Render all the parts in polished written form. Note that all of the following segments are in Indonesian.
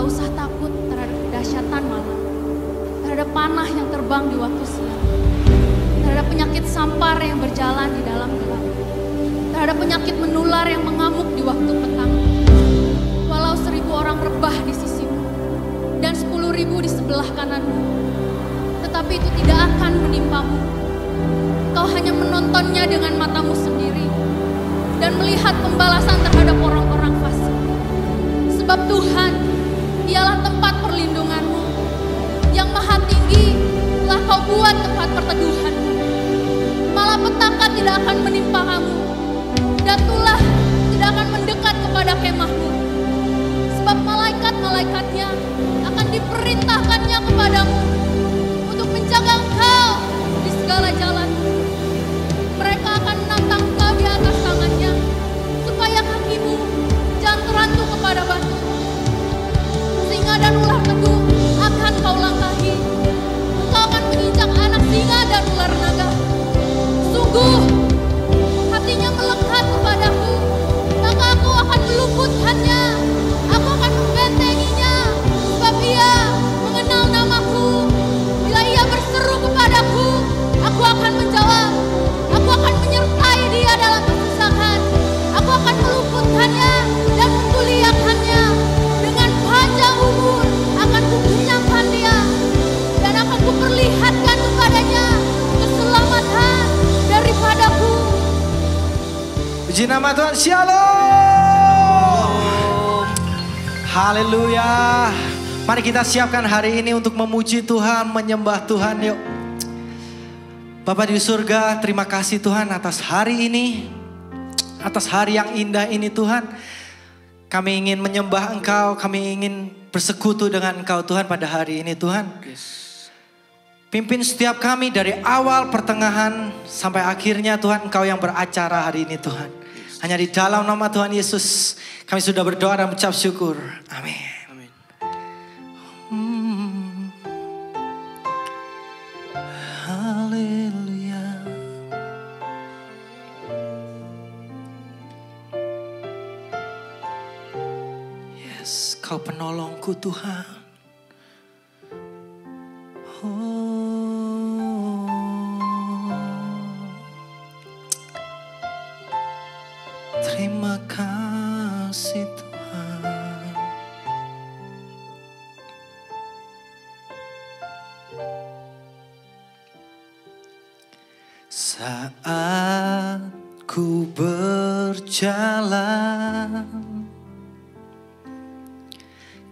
tak usah takut terhadap kedahsyatan malam, terhadap panah yang terbang di waktu siang, terhadap penyakit sampar yang berjalan di dalam gelap, terhadap penyakit menular yang mengamuk di waktu petang. Walau 1000 orang rebah di sisimu dan 10.000 di sebelah kananmu, tetapi itu tidak akan menimpamu. Kau hanya menontonnya dengan matamu sendiri dan melihat pembalasan terhadap orang-orang fasik. Sebab Tuhan, Dialah tempat perlindunganmu. Yang maha tinggi telah kau buat tempat perteduhanmu. Malapetaka tidak akan menimpa kamu, dan tulah tidak akan mendekat kepada kemahmu. Sebab malaikat-malaikatnya akan diperintahkannya kepadamu untuk menjaga engkau di segala jalan. Mereka akan menantang engkau di atas tangannya, supaya kakimu jangan terantuk kepada batu. Singa dan ular teduh akan kau langkahi. Engkau akan menginjak anak singa dan ular naga. Sungguh, hatinya melekat kepadaku, maka aku akan meluputkannya. Aku akan membentenginya, sebab ia mengenal namaku. Bila ia berseru kepadaku, aku akan menjawab. Aku akan menyertai dia dalam kesusahan. Aku akan meluputkannya dan memuliakannya. Dengan panjang umur akan kukenyangkan dia, dan akan kuperlihatkan kepadanya keselamatan daripadaku. Puji nama Tuhan, Shalom. Haleluya. Mari kita siapkan hari ini untuk memuji Tuhan, menyembah Tuhan, yuk. Bapa di surga, terima kasih Tuhan atas hari ini, atas hari yang indah ini Tuhan. Kami ingin menyembah Engkau, kami ingin bersekutu dengan Engkau Tuhan pada hari ini Tuhan. Pimpin setiap kami dari awal, pertengahan, sampai akhirnya Tuhan, Engkau yang beracara hari ini Tuhan. Hanya di dalam nama Tuhan Yesus kami sudah berdoa dan mengucap syukur. Amin. Haleluya. Yes, Kau penolongku Tuhan. Terima kasih Tuhan. Saat ku berjalan,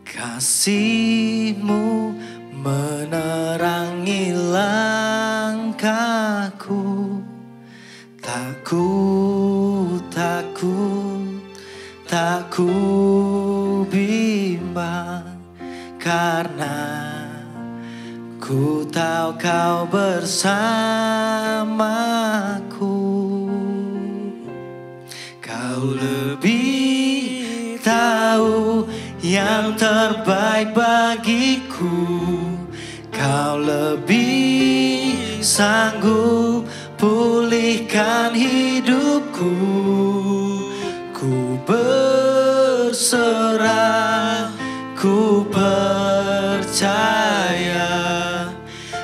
kasih-Mu menerangi langkahku. Tak ku bimbang, karena ku tahu Kau bersamaku. Kau lebih tahu yang terbaik bagiku. Kau lebih sanggup pulihkan hidupku. Ku berserah, ku percaya,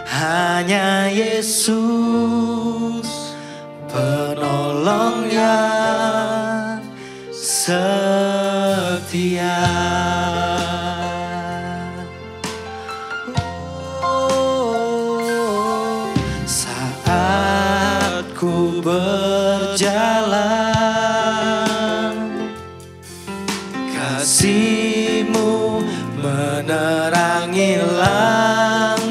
hanya Yesus penolong yang setia. Saat ku berjalan, kasih-Mu menerangi langkahku.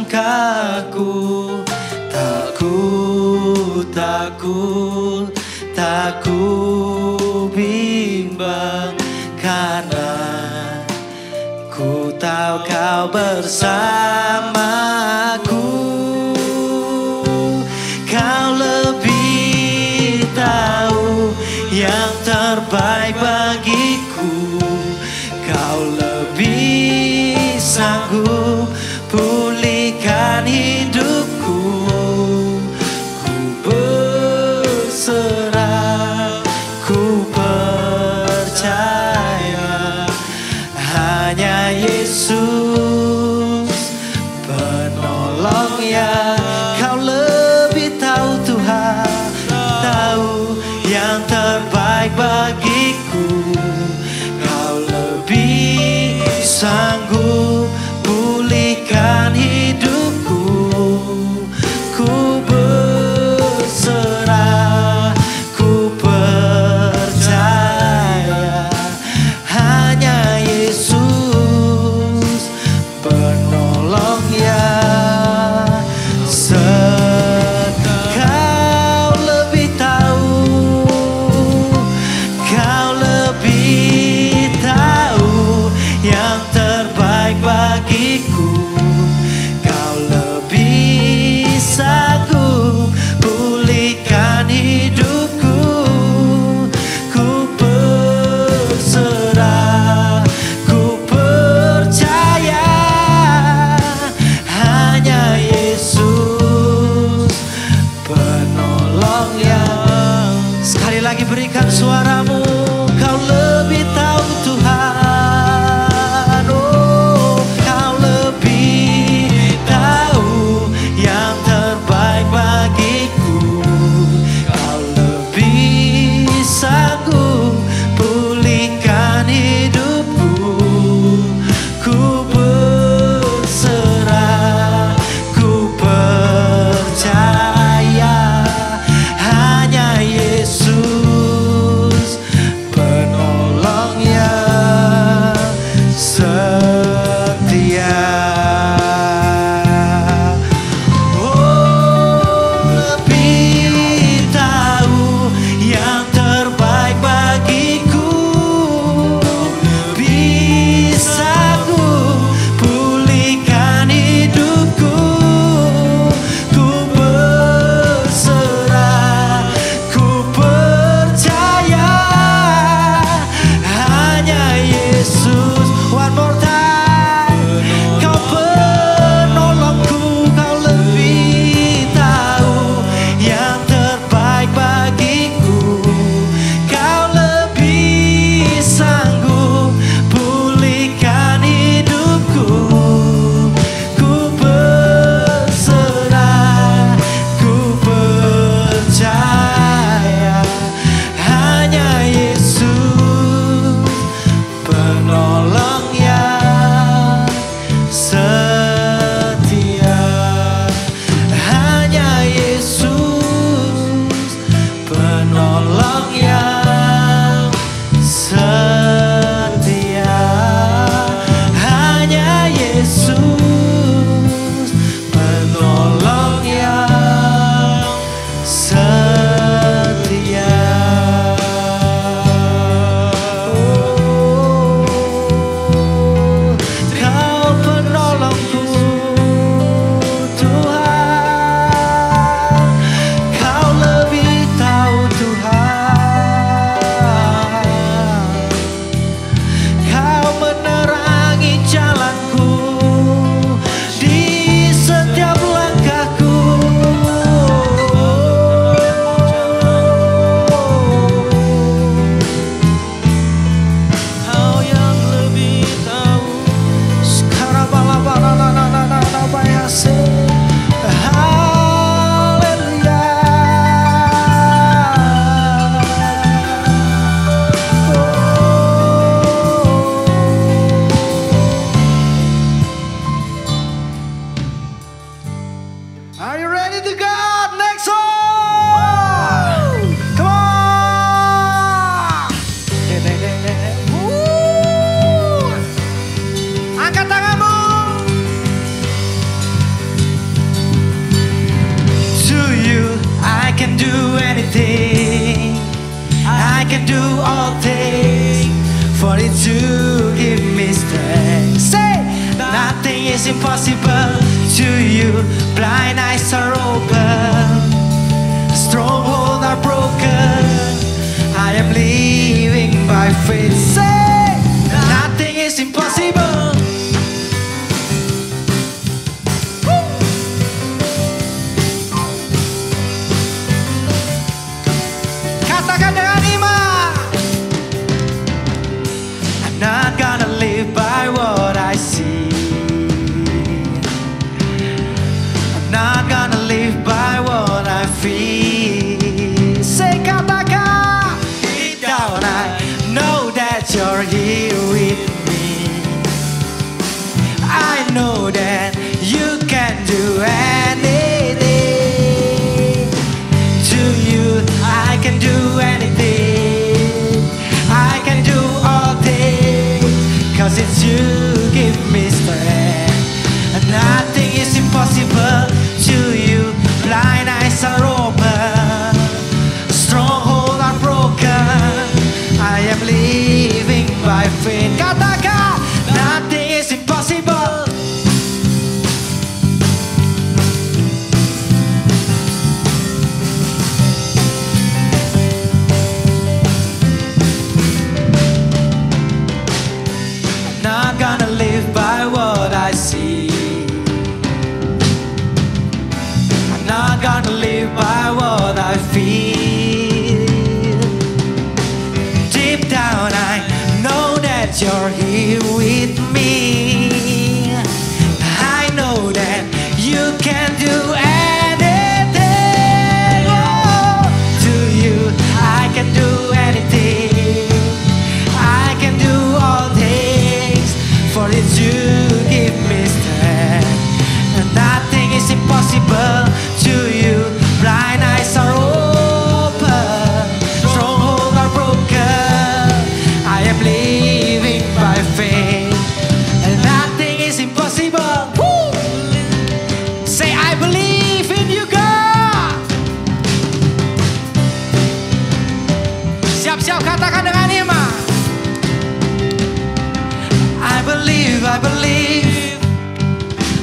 Tak ku bimbang, karena ku tahu Kau bersamaku. Kau lebih tahu yang terbaik bagiku. Kau lebih sanggup pulihkan hidupku. Ku berserah, ku percaya, hanya Yesus terbaik bagiku. Kau lebih sanggup pulihkan hidupku. Ku berserah, ku percaya hanya Yesus penolong yang kau lebih tahu, kau lebih tahu yang terbaik bagiku. Kau lebih sanggup pulihkan hidupku. Ku berserah, ku percaya hanya Yesus penolong yang. Sekali lagi berikan suaramu. Kau lebih tahu Tuhan, oh kau lebih tahu yang terbaik bagiku. Kau lebih sanggup pulihkan hidupku. Ku berserah, ku percaya hanya Yesus penolong yang setia. Oh, lebih tahu yang terbaik bagiku. Bisa ku pulihkan hidupku. Ku berserah, ku percaya hanya Yesus. One more time. Kau penolongku, kau lebih tahu yang terbaik bagiku. Kau lebih sanggup pulihkan hidupku. Ku berserah, ku percaya hanya Yesus penolong yang setia. Hanya Yesus penolong yang setia. Hanya Yesus penolong yang setia. Kau penolongku Tuhan, kau lebih tahu Tuhan. Kau menerangi jalanku di setiap langkahku. Kau yang lebih tahu. Sekarang are you ready to go? Next one! Come on! Angkat tanganmu. To you I can do anything, I can do all things, for it to give me strength. Say, nothing is impossible to you. Blind eyes are open, strongholds are broken. I am living by faith. Say, nothing is impossible. Katakan dengan iman. I'm not gonna live by what I see. I'm not gonna live by what I feel. Say katakan. It down, I know that you're here with me. I know that you can do anything. To you, I can do anything. I can do all things, 'cause it's you give me strength. And nothing is impossible to you. Blind eyes are open, strongholds are broken. I am living by faith. Katakan, nothing is impossible. I'm not gonna live by what I see. I'm not gonna live by what I feel. Deep down I know that you're here with me. I know that you can do anything. Oh, to you I can do anything. I can do all things, for it's you give me strength. And nothing is impossible to you. Blind eyes are open, strongholds are broken. I am living by faith, and nothing is impossible. Woo! Say, I believe in you, God. Siap-siap katakan dengan iman. I believe, I believe,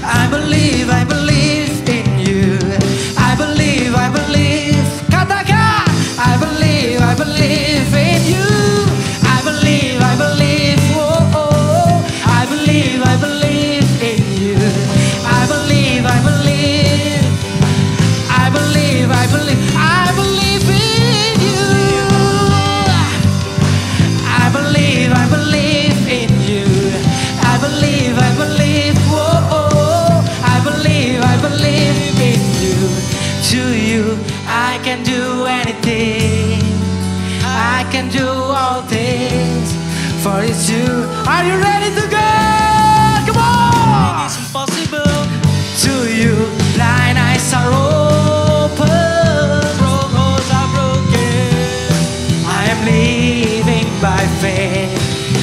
I believe, I believe in you. I believe, I believe. Katakan, I believe in you. I believe, I believe. Oh, oh. I believe in you. I believe, I believe. I believe, I believe. I believe in you. I believe in you. I believe. Oh, oh. I believe in you. To you, I can do anything. I can do all things, for it's you. Are you ready to go? Come on! It's impossible. To you, blind eyes are open, strongholds are broken. I am living by faith.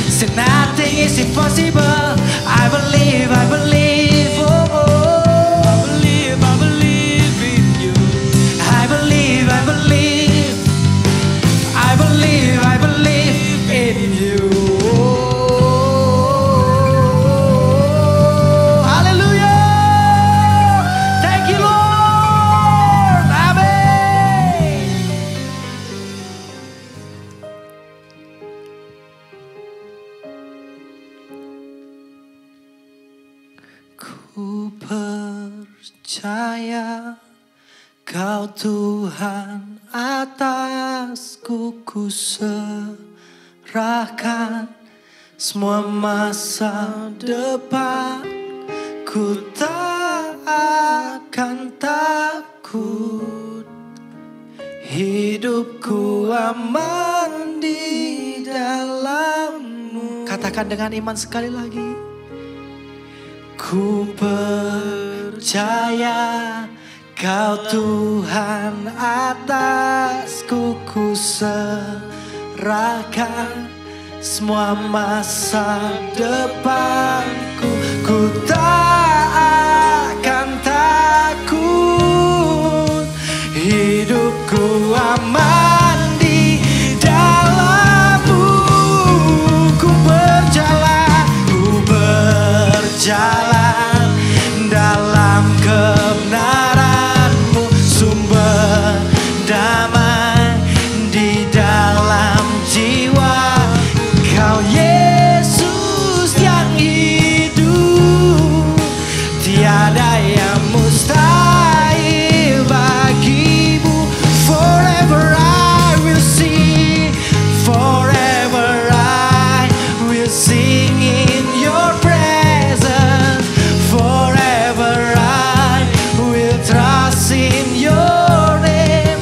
So nothing is impossible. I believe, I believe. Oh, oh. I believe in you. I believe, I believe. I believe in you. Hallelujah. Thank you, Lord. Amen. Ku percaya Kau Tuhan atasku, ku serahkan semua masa depan. Ku tak akan takut, hidupku aman di dalam-Mu. Katakan dengan iman sekali lagi. Ku percaya Kau Tuhan atasku, ku serahkan semua masa depanku. Ku tak akan takut, hidupku aman di dalam-Mu. Ku berjalan dalam kebenaran-Mu, sumber damai di dalam jiwa. Kau Yesus yang hidup, tiada yang mustahil bagimu. Forever I will sing, forever I will sing in your presence. Forever I will trust in your name.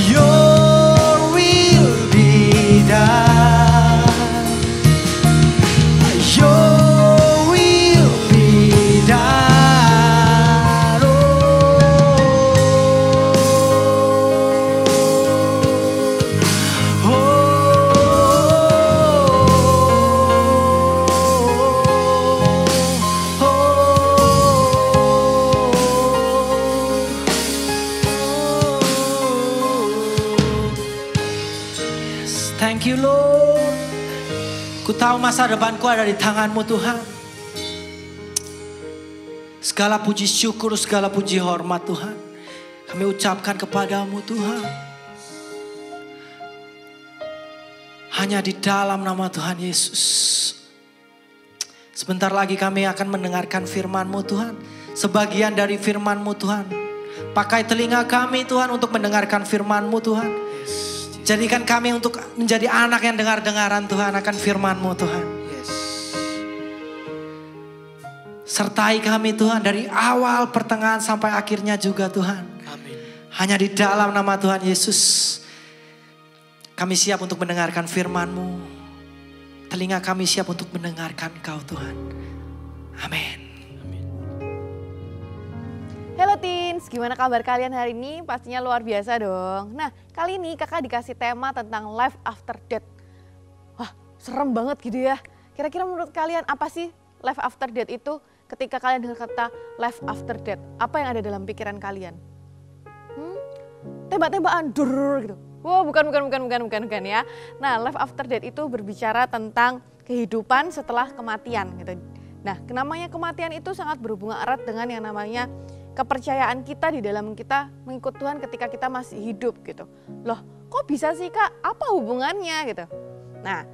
Your will be done. Thank you Lord. Ku tahu masa depanku ada di tangan-Mu Tuhan. Segala puji syukur, segala puji hormat Tuhan, kami ucapkan kepadamu Tuhan. Hanya di dalam nama Tuhan Yesus. Sebentar lagi kami akan mendengarkan firman-Mu Tuhan. Sebagian dari firman-Mu Tuhan. Pakai telinga kami Tuhan untuk mendengarkan firman-Mu Tuhan. Jadikan kami untuk menjadi anak yang dengar-dengaran Tuhan akan firman-Mu Tuhan. Sertai kami Tuhan dari awal, pertengahan sampai akhirnya juga Tuhan. Amin. Hanya di dalam nama Tuhan Yesus kami siap untuk mendengarkan firman-Mu. Telinga kami siap untuk mendengarkan Kau Tuhan. Amin. Halo teens, gimana kabar kalian hari ini? Pastinya luar biasa dong. Nah, kali ini kakak dikasih tema tentang life after death. Wah, serem banget gitu ya. Kira-kira menurut kalian apa sih life after death itu? Ketika kalian dengar kata life after death, apa yang ada dalam pikiran kalian? Tembak-tembakan, dur gitu. Wah, bukan ya. Nah, life after death itu berbicara tentang kehidupan setelah kematian gitu. Nah, namanya kematian itu sangat berhubungan erat dengan yang namanya kepercayaan kita di dalam kita mengikut Tuhan ketika kita masih hidup gitu. Loh, kok bisa sih Kak? Apa hubungannya gitu? Nah,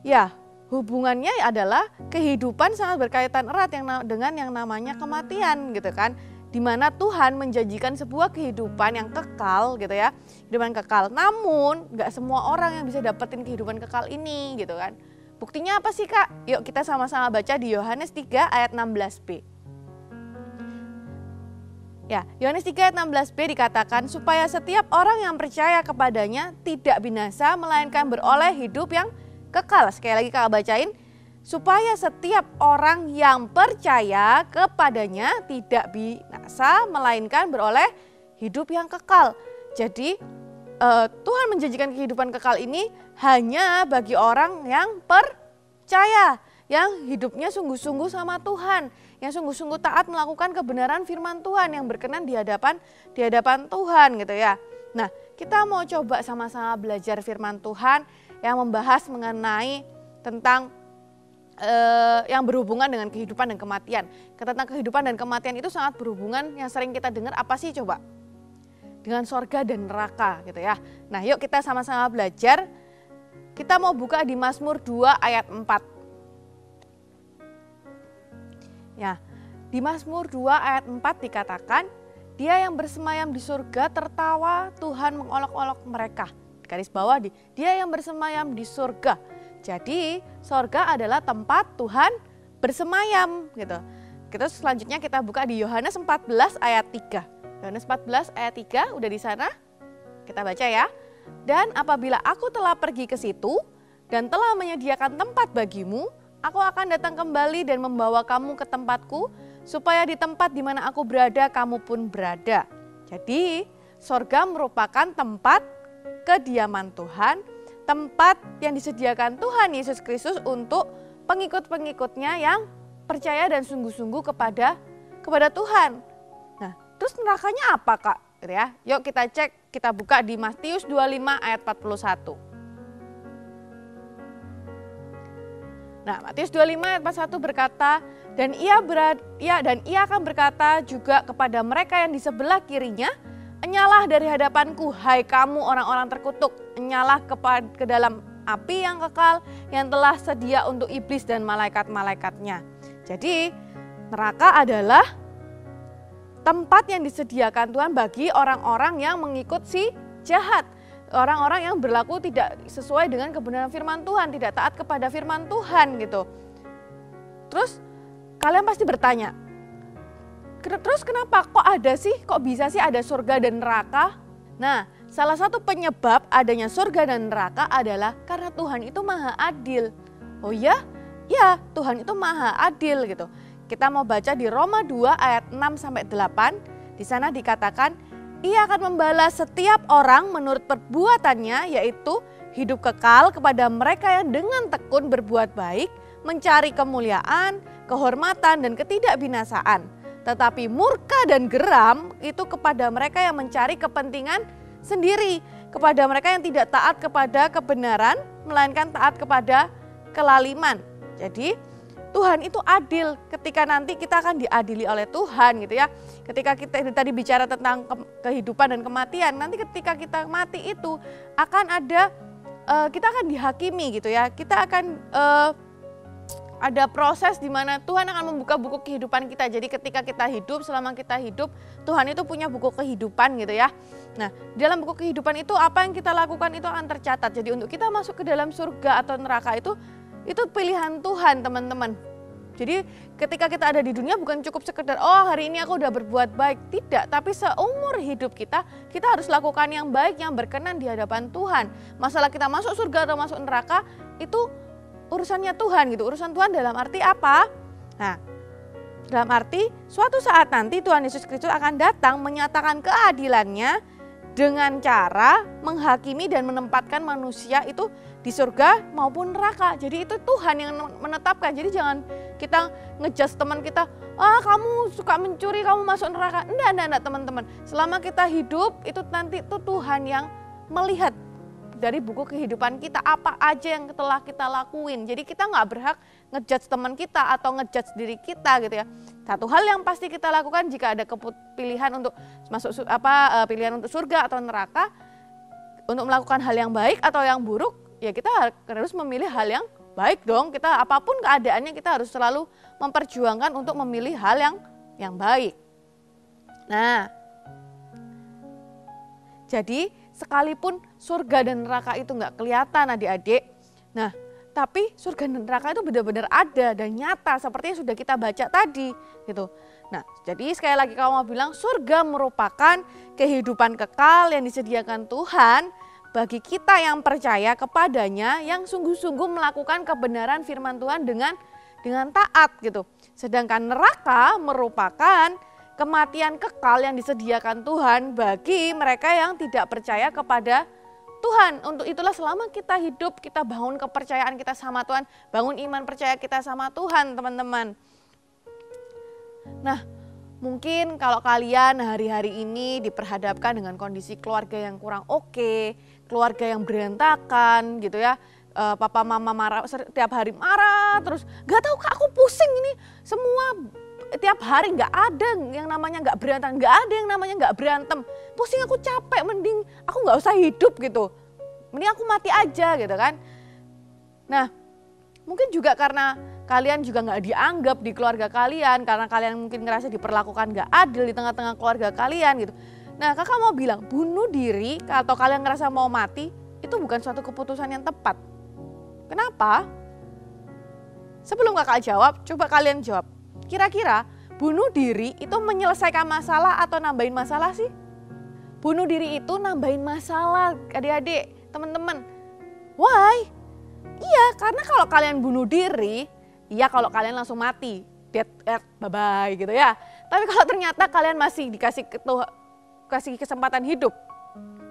ya hubungannya adalah kehidupan sangat berkaitan erat dengan yang namanya kematian gitu kan. Di mana Tuhan menjanjikan sebuah kehidupan yang kekal gitu ya. Kehidupan kekal, namun gak semua orang yang bisa dapetin kehidupan kekal ini gitu kan. Buktinya apa sih Kak? Yuk kita sama-sama baca di Yohanes 3 ayat 16b. Ya, Yohanes 3 ayat 16b dikatakan supaya setiap orang yang percaya kepadanya tidak binasa melainkan beroleh hidup yang kekal. Sekali lagi kakak bacain, supaya setiap orang yang percaya kepadanya tidak binasa melainkan beroleh hidup yang kekal. Jadi Tuhan menjanjikan kehidupan kekal ini hanya bagi orang yang percaya, yang hidupnya sungguh-sungguh sama Tuhan, yang sungguh-sungguh taat melakukan kebenaran firman Tuhan yang berkenan di hadapan Tuhan gitu ya. Nah, kita mau coba sama-sama belajar firman Tuhan yang membahas mengenai tentang yang berhubungan dengan kehidupan dan kematian. Tentang kehidupan dan kematian itu sangat berhubungan, yang sering kita dengar apa sih coba? Dengan sorga dan neraka gitu ya. Nah, yuk kita sama-sama belajar. Kita mau buka di Mazmur 2 ayat 4. Ya, di Mazmur 2 ayat 4 dikatakan, dia yang bersemayam di surga tertawa, Tuhan mengolok-olok mereka. Garis bawah dia yang bersemayam di surga. Jadi surga adalah tempat Tuhan bersemayam gitu. Kita selanjutnya kita buka di Yohanes 14 ayat 3. Yohanes 14 ayat 3 udah di sana? Kita baca ya. Dan apabila aku telah pergi ke situ dan telah menyediakan tempat bagimu, aku akan datang kembali dan membawa kamu ke tempatku, supaya di tempat di mana aku berada, kamu pun berada. Jadi, sorga merupakan tempat kediaman Tuhan, tempat yang disediakan Tuhan Yesus Kristus untuk pengikut-pengikutnya yang percaya dan sungguh-sungguh kepada Tuhan. Nah, terus nerakanya apa Kak? Gitu ya. Yuk kita cek, kita buka di Matius 25 ayat 41. Nah, Matius 25 ayat 41 berkata, dan ia akan berkata juga kepada mereka yang di sebelah kirinya, enyalah dari hadapanku, hai kamu orang-orang terkutuk, enyalah ke dalam api yang kekal yang telah sedia untuk iblis dan malaikat-malaikatnya. Jadi, neraka adalah tempat yang disediakan Tuhan bagi orang-orang yang mengikut si jahat. Orang-orang yang berlaku tidak sesuai dengan kebenaran firman Tuhan, tidak taat kepada firman Tuhan gitu. Terus kalian pasti bertanya, terus kenapa kok ada sih, kok bisa sih ada surga dan neraka? Nah, salah satu penyebab adanya surga dan neraka adalah karena Tuhan itu maha adil. Oh ya? Ya, Tuhan itu maha adil gitu. Kita mau baca di Roma 2 ayat 6-8, di sana dikatakan, ia akan membalas setiap orang menurut perbuatannya, yaitu hidup kekal kepada mereka yang dengan tekun berbuat baik, mencari kemuliaan, kehormatan, dan ketidakbinasaan. Tetapi murka dan geram itu kepada mereka yang mencari kepentingan sendiri. kepada mereka yang tidak taat kepada kebenaran, melainkan taat kepada kelaliman. Jadi Tuhan itu adil ketika nanti kita akan diadili oleh Tuhan gitu ya. Ketika kita tadi bicara tentang kehidupan dan kematian, nanti ketika kita mati itu akan ada, kita akan dihakimi gitu ya. Kita akan ada proses di mana Tuhan akan membuka buku kehidupan kita. Jadi ketika kita hidup, selama kita hidup, Tuhan itu punya buku kehidupan gitu ya. Nah, dalam buku kehidupan itu apa yang kita lakukan itu akan tercatat. Jadi untuk kita masuk ke dalam surga atau neraka itu pilihan Tuhan, teman-teman. Jadi ketika kita ada di dunia bukan cukup sekedar, oh hari ini aku udah berbuat baik. Tidak, tapi seumur hidup kita harus lakukan yang baik, yang berkenan di hadapan Tuhan. Masalah kita masuk surga atau masuk neraka itu urusannya Tuhan gitu. Urusan Tuhan dalam arti apa? Nah, dalam arti suatu saat nanti Tuhan Yesus Kristus akan datang menyatakan keadilannya dengan cara menghakimi dan menempatkan manusia itu di surga maupun neraka. Jadi itu Tuhan yang menetapkan. Jadi jangan kita ngejudge teman kita, kamu suka mencuri, kamu masuk neraka. Enggak teman-teman. Selama kita hidup itu nanti itu Tuhan yang melihat dari buku kehidupan kita apa aja yang telah kita lakuin. Jadi kita nggak berhak ngejudge teman kita atau ngejudge diri kita gitu ya. Satu hal yang pasti kita lakukan jika ada pilihan untuk masuk pilihan untuk surga atau neraka, untuk melakukan hal yang baik atau yang buruk, ya kita harus memilih hal yang baik dong. Kita apapun keadaannya kita harus selalu memperjuangkan untuk memilih hal yang baik. Nah, jadi sekalipun surga dan neraka itu nggak kelihatan adik-adik, nah tapi surga dan neraka itu benar-benar ada dan nyata seperti yang sudah kita baca tadi gitu. Nah, jadi sekali lagi kalau mau bilang surga merupakan kehidupan kekal yang disediakan Tuhan bagi kita yang percaya kepadanya, yang sungguh-sungguh melakukan kebenaran firman Tuhan dengan taat gitu. Sedangkan neraka merupakan kematian kekal yang disediakan Tuhan bagi mereka yang tidak percaya kepada Tuhan. Untuk itulah selama kita hidup, kita bangun kepercayaan kita sama Tuhan, bangun iman percaya kita sama Tuhan, teman-teman. Nah, mungkin kalau kalian hari-hari ini diperhadapkan dengan kondisi keluarga yang kurang oke, keluarga yang berantakan gitu ya, papa mama marah, setiap hari marah terus, gak tahu kak aku pusing ini semua. Tiap hari nggak ada yang namanya nggak berantem, nggak ada yang namanya nggak berantem. Pusing aku capek, mending aku nggak usah hidup gitu. Mending aku mati aja gitu kan. Nah, mungkin juga karena kalian juga nggak dianggap di keluarga kalian, karena kalian mungkin ngerasa diperlakukan nggak adil di tengah-tengah keluarga kalian gitu. Nah, kakak mau bilang bunuh diri atau kalian ngerasa mau mati itu bukan suatu keputusan yang tepat. Kenapa? Sebelum kakak jawab, coba kalian jawab. Kira-kira bunuh diri itu menyelesaikan masalah atau nambahin masalah sih? Bunuh diri itu nambahin masalah adik-adik, teman-teman. Why? Iya, karena kalau kalian bunuh diri, iya kalau kalian langsung mati, dead, bye-bye gitu ya. Tapi kalau ternyata kalian masih dikasih kasih kesempatan hidup,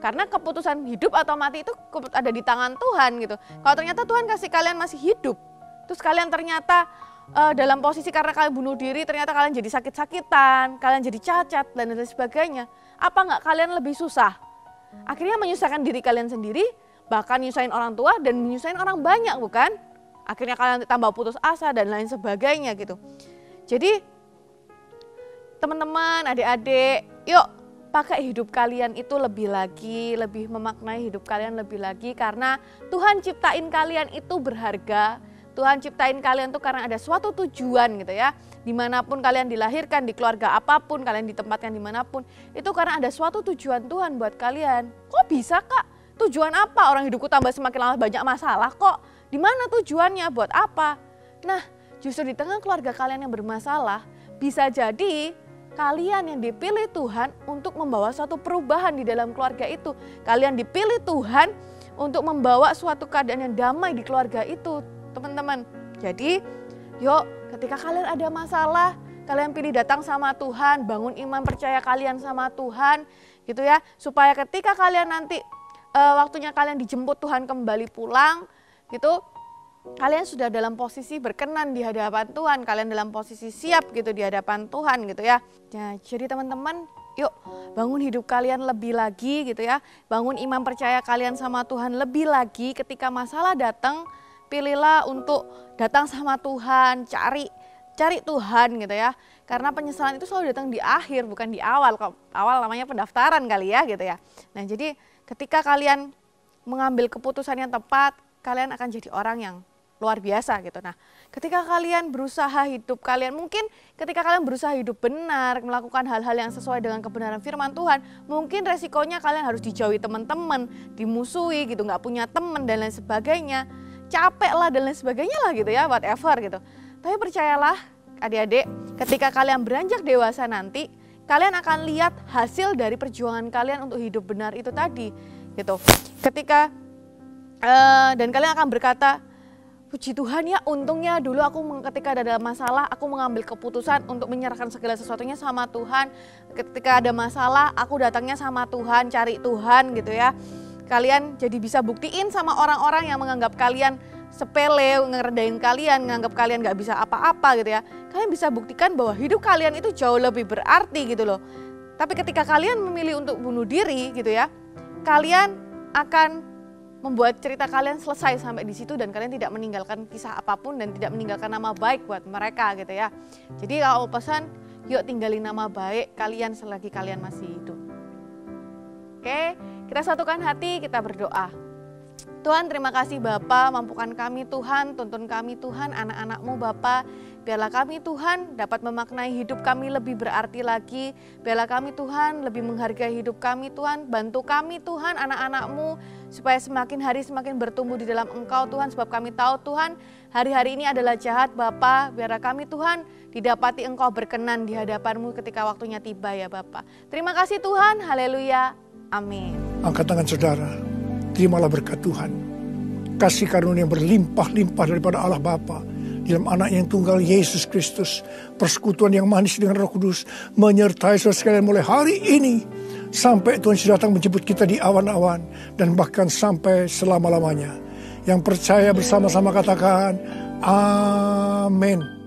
karena keputusan hidup atau mati itu ada di tangan Tuhan gitu. Kalau ternyata Tuhan kasih kalian masih hidup, terus kalian ternyata dalam posisi karena kalian bunuh diri, ternyata kalian jadi sakit-sakitan, kalian jadi cacat dan lain sebagainya. Apa nggak kalian lebih susah? Akhirnya menyusahkan diri kalian sendiri, bahkan nyusahin orang tua dan menyusahin orang banyak bukan? Akhirnya kalian tambah putus asa dan lain sebagainya gitu. Jadi teman-teman, adik-adik, yuk pakai hidup kalian itu lebih lagi, lebih memaknai hidup kalian lebih lagi karena Tuhan ciptain kalian itu berharga. Tuhan ciptain kalian tuh karena ada suatu tujuan gitu ya. Dimanapun kalian dilahirkan, di keluarga apapun, kalian ditempatkan dimanapun. Itu karena ada suatu tujuan Tuhan buat kalian. Kok bisa kak? Tujuan apa? Orang hidupku tambah semakin lama banyak masalah kok. Di mana tujuannya? Buat apa? Nah, justru di tengah keluarga kalian yang bermasalah, bisa jadi kalian yang dipilih Tuhan untuk membawa suatu perubahan di dalam keluarga itu. Kalian dipilih Tuhan untuk membawa suatu keadaan yang damai di keluarga itu. Teman-teman, jadi yuk ketika kalian ada masalah, kalian pilih datang sama Tuhan, bangun iman percaya kalian sama Tuhan gitu ya. Supaya ketika kalian nanti waktunya kalian dijemput Tuhan kembali pulang gitu, kalian sudah dalam posisi berkenan di hadapan Tuhan, kalian dalam posisi siap gitu di hadapan Tuhan gitu ya. Nah, jadi teman-teman Yuk bangun hidup kalian lebih lagi gitu ya. Bangun iman percaya kalian sama Tuhan lebih lagi. Ketika masalah datang, pilihlah untuk datang sama Tuhan, cari Tuhan gitu ya. Karena penyesalan itu selalu datang di akhir, bukan di awal. Kalau awal namanya pendaftaran kali ya gitu ya. Nah jadi ketika kalian mengambil keputusan yang tepat, kalian akan jadi orang yang luar biasa gitu. Nah, ketika kalian berusaha hidup kalian, mungkin ketika kalian berusaha hidup benar, melakukan hal-hal yang sesuai dengan kebenaran firman Tuhan, mungkin resikonya kalian harus dijauhi teman-teman, dimusuhi gitu, nggak punya teman dan lain sebagainya, capek lah dan lain sebagainya lah gitu ya, whatever gitu. Tapi percayalah adik-adik, ketika kalian beranjak dewasa nanti, kalian akan lihat hasil dari perjuangan kalian untuk hidup benar itu tadi gitu. Ketika dan kalian akan berkata, puji Tuhan ya, untungnya dulu aku ketika ada masalah, aku mengambil keputusan untuk menyerahkan segala sesuatunya sama Tuhan. Ketika ada masalah, aku datangnya sama Tuhan, cari Tuhan gitu ya. Kalian jadi bisa buktiin sama orang-orang yang menganggap kalian sepele, ngerendahin kalian, menganggap kalian gak bisa apa-apa gitu ya. Kalian bisa buktikan bahwa hidup kalian itu jauh lebih berarti gitu loh. Tapi ketika kalian memilih untuk bunuh diri gitu ya, kalian akan membuat cerita kalian selesai sampai di situ dan kalian tidak meninggalkan kisah apapun dan tidak meninggalkan nama baik buat mereka gitu ya. Jadi kalau pesan, yuk tinggalin nama baik kalian selagi kalian masih hidup. Oke, kita satukan hati, kita berdoa. Tuhan, terima kasih Bapa, mampukan kami Tuhan, tuntun kami Tuhan, anak-anak-Mu Bapa. Biarlah kami Tuhan dapat memaknai hidup kami lebih berarti lagi. Biarlah kami Tuhan lebih menghargai hidup kami Tuhan. Bantu kami Tuhan, anak-anak-Mu, supaya semakin hari semakin bertumbuh di dalam Engkau Tuhan. Sebab kami tahu Tuhan, hari-hari ini adalah jahat Bapa. Biarlah kami Tuhan didapati Engkau berkenan di hadapan-Mu ketika waktunya tiba ya Bapa. Terima kasih Tuhan, haleluya, amin. Angkat tangan saudara, terimalah berkat Tuhan. Kasih karunia yang berlimpah-limpah daripada Allah Bapa di dalam anak yang tunggal Yesus Kristus. Persekutuan yang manis dengan Roh Kudus menyertai saudara sekalian mulai hari ini sampai Tuhan Yesus datang menjemput kita di awan-awan dan bahkan sampai selama-lamanya. Yang percaya bersama-sama katakan amin.